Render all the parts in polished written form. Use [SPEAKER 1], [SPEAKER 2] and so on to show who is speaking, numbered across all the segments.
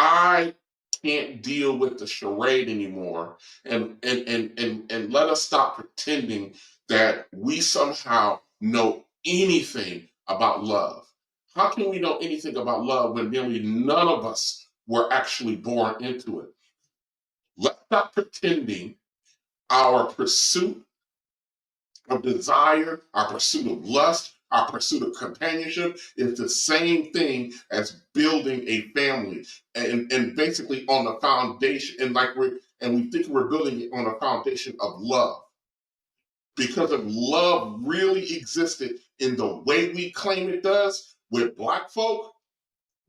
[SPEAKER 1] I can't deal with the charade anymore, and let us stop pretending that we somehow know anything about love. How can we know anything about love when nearly none of us were actually born into it? Let's stop pretending our pursuit of desire, our pursuit of lust, our pursuit of companionship is the same thing as building a family, and basically on the foundation, and we think we're building it on a foundation of love. Because if love really existed in the way we claim it does with Black folk,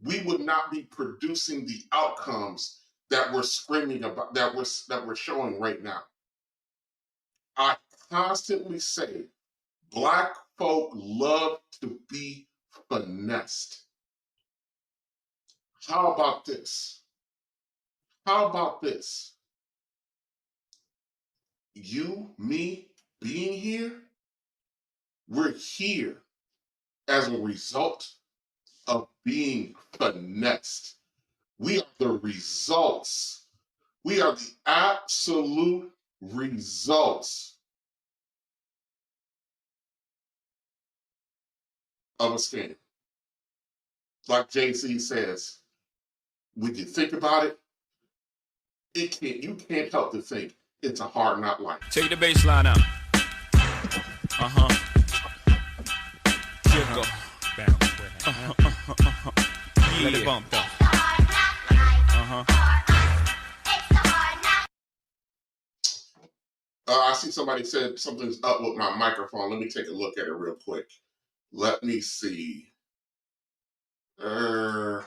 [SPEAKER 1] we would not be producing the outcomes that we're screaming about, that we're showing right now. I constantly say Black folk love to be finessed. How about this? How about this? You, me, being here, we're here as a result of being finessed. We are the results. We are the absolute results of a scam. Like JC says, when you think about it, you can't help to think it's a hard not life.
[SPEAKER 2] Take the bass line out. Jiggle. Let it bump though.
[SPEAKER 1] I see somebody said something's up with my microphone. Let me take a look at it real quick. Let me see. How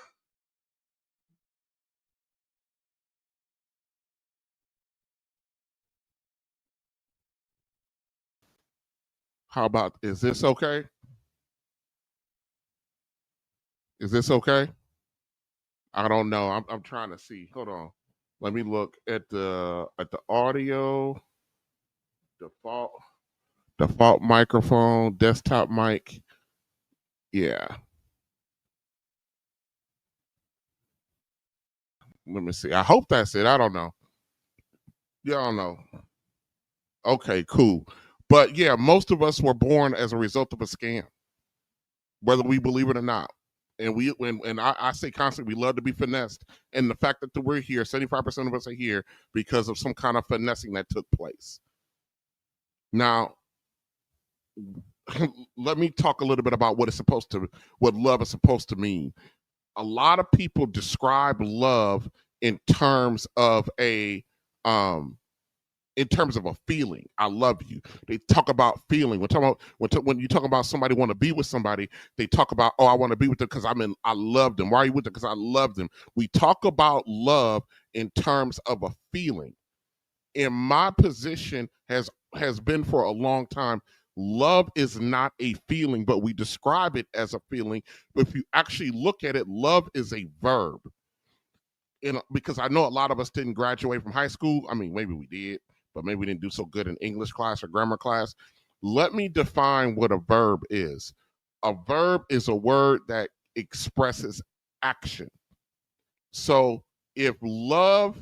[SPEAKER 1] about, is this okay? Is this okay? I don't know. I'm trying to see. Hold on. Let me look at the audio. Default microphone, desktop mic. Yeah. Let me see. I hope that's it. I don't know. Yeah, I don't know. Okay, cool. But yeah, most of us were born as a result of a scam, whether we believe it or not. And I say constantly, we love to be finessed. And the fact that we're here, 75% of us are here because of some kind of finessing that took place. Now, let me talk a little bit about what love is supposed to mean. A lot of people describe love in terms of a feeling. I love you. They talk about feeling. When you talk about somebody want to be with somebody, they talk about, oh, I want to be with them because I love them. Why are you with them? Because I love them. We talk about love in terms of a feeling. In my position has been for a long time, love is not a feeling, but we describe it as a feeling. But if you actually look at it, love is a verb. Because I know a lot of us didn't graduate from high school. I mean, maybe we did, but maybe we didn't do so good in English class or grammar class. Let me define what a verb is. A verb is a word that expresses action. So if love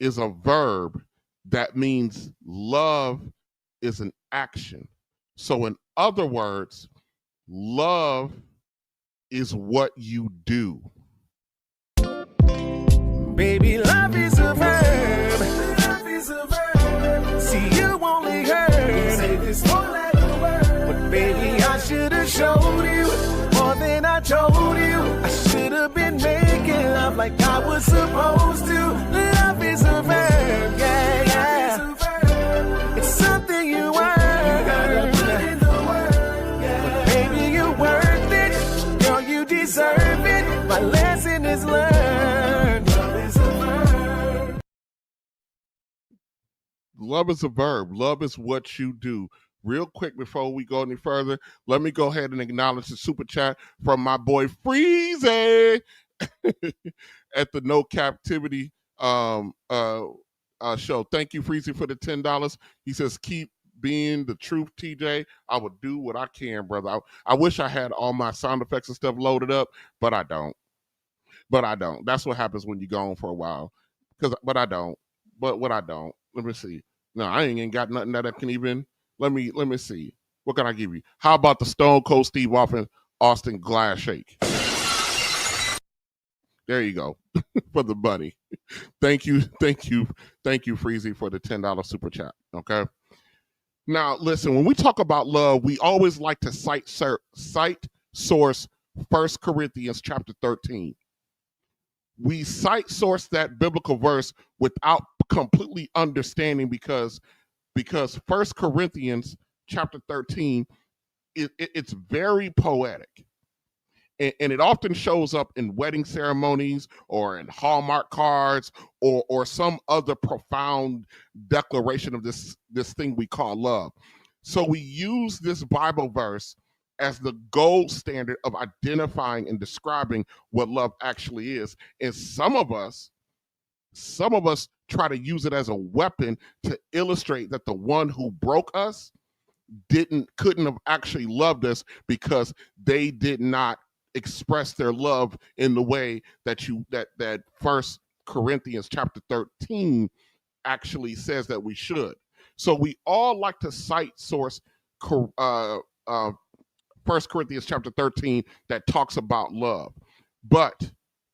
[SPEAKER 1] is a verb, that means love is an action. So in other words, love is what you do.
[SPEAKER 3] Baby, love is a verb. Love is a verb. See, you only heard say this more like a word. But baby, I should have showed you more than I told you. I should have been making love like I was supposed to. Love is a verb, yeah, yeah. It's something you earn. You gotta put in the work, yeah. But baby, you're worth it. Girl, you deserve it. My lesson is learned.
[SPEAKER 1] Love is a verb. Love is what you do. Real quick, before we go any further, let me go ahead and acknowledge the super chat from my boy Freezy at the No Captivity show. Thank you, Freezy, for the $10. He says, keep being the truth, TJ. I will do what I can, brother. I wish I had all my sound effects and stuff loaded up, but I don't.
[SPEAKER 4] but I don't. That's what happens when you go on for a while. But I don't. But what I don't. Let me see. No, I ain't got nothing that I can even. Let me see. What can I give you? How about the Stone Cold Steve Austin Glass Shake? There you go for the buddy. Thank you, Freezy, for the $10 super chat. Okay. Now, listen. When we talk about love, we always like to cite source 1 Corinthians chapter 13. We cite source that biblical verse without completely understanding because 1 Corinthians chapter 13 it's very poetic. And it often shows up in wedding ceremonies or in Hallmark cards or some other profound declaration of this thing we call love. So we use this Bible verse as the gold standard of identifying and describing what love actually is. And some of us try to use it as a weapon to illustrate that the one who broke us couldn't have actually loved us because they did not express their love in the way that 1 Corinthians chapter 13 actually says that we should. So we all like to cite source 1 Corinthians chapter 13 that talks about love. But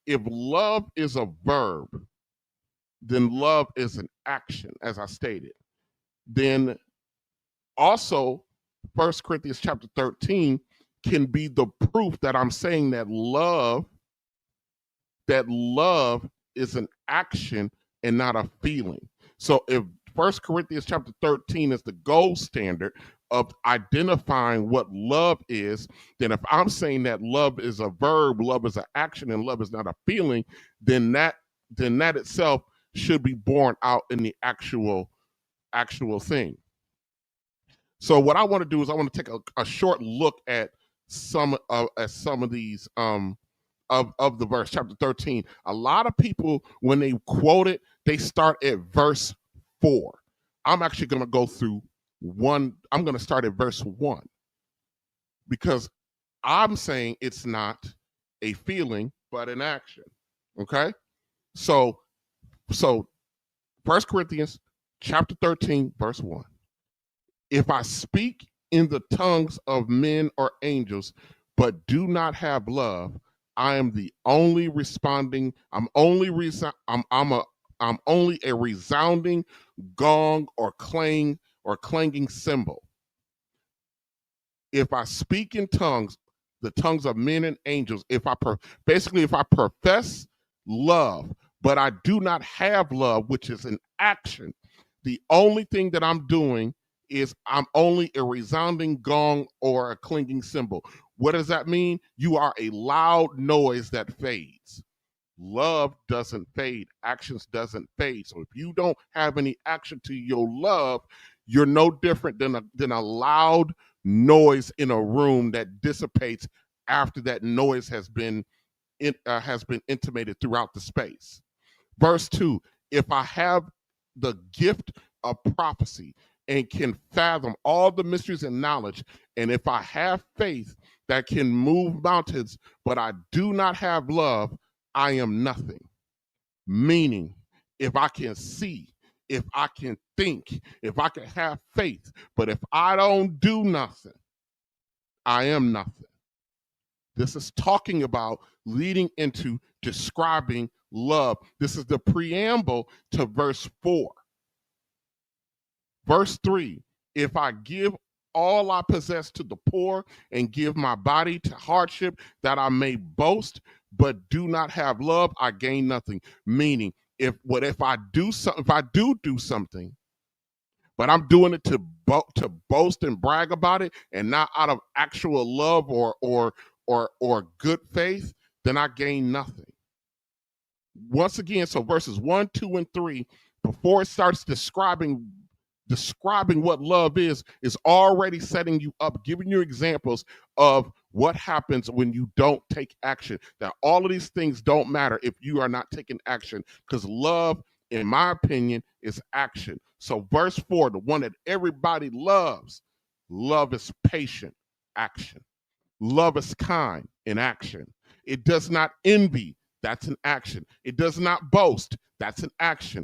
[SPEAKER 4] if love is a verb, then love is an action, as I stated. Then also 1 Corinthians chapter 13 can be the proof that I'm saying that love is an action and not a feeling. So if 1 Corinthians chapter 13 is the gold standard of identifying what love is, then if I'm saying that love is a verb, love is an action, and love is not a feeling, then that itself should be borne out in the actual thing. So what I want to do is I want to take a short look at some of these of the verse, chapter 13. A lot of people, when they quote it, they start at verse 4. I'm actually going to go through one. I'm going to start at verse 1 because I'm saying it's not a feeling but an action. Okay, so 1 Corinthians chapter 13 verse 1. If I speak in the tongues of men or angels, but do not have love, I am the only responding. I'm only a resounding gong or clanging cymbal. If I speak in tongues, the tongues of men and angels, if I profess love, but I do not have love, which is an action, the only thing that I'm doing is I'm only a resounding gong or a clanging cymbal. What does that mean? You are a loud noise that fades. Love doesn't fade. Actions doesn't fade. So if you don't have any action to your love, you're no different than a loud noise in a room that dissipates after that noise has been intimated throughout the space. Verse 2, if I have the gift of prophecy and can fathom all the mysteries and knowledge, and if I have faith that can move mountains, but I do not have love, I am nothing. Meaning, if I can see, if I can think, if I can have faith, but if I don't do nothing, I am nothing. This is talking about leading into describing love. This is the preamble to verse 4. Verse 3, if I give all I possess to the poor and give my body to hardship that I may boast, but do not have love, I gain nothing. Meaning, if I do something, but I'm doing it to boast and brag about it and not out of actual love or good faith, then I gain nothing. Once again, so verses 1, 2, and 3, before it starts describing what love is already setting you up, giving you examples of what happens when you don't take action. That all of these things don't matter if you are not taking action, because love, in my opinion, is action. So verse 4, the one that everybody loves, love is patient, action. Love is kind, in action. It does not envy, That's an action. It does not boast. That's an action.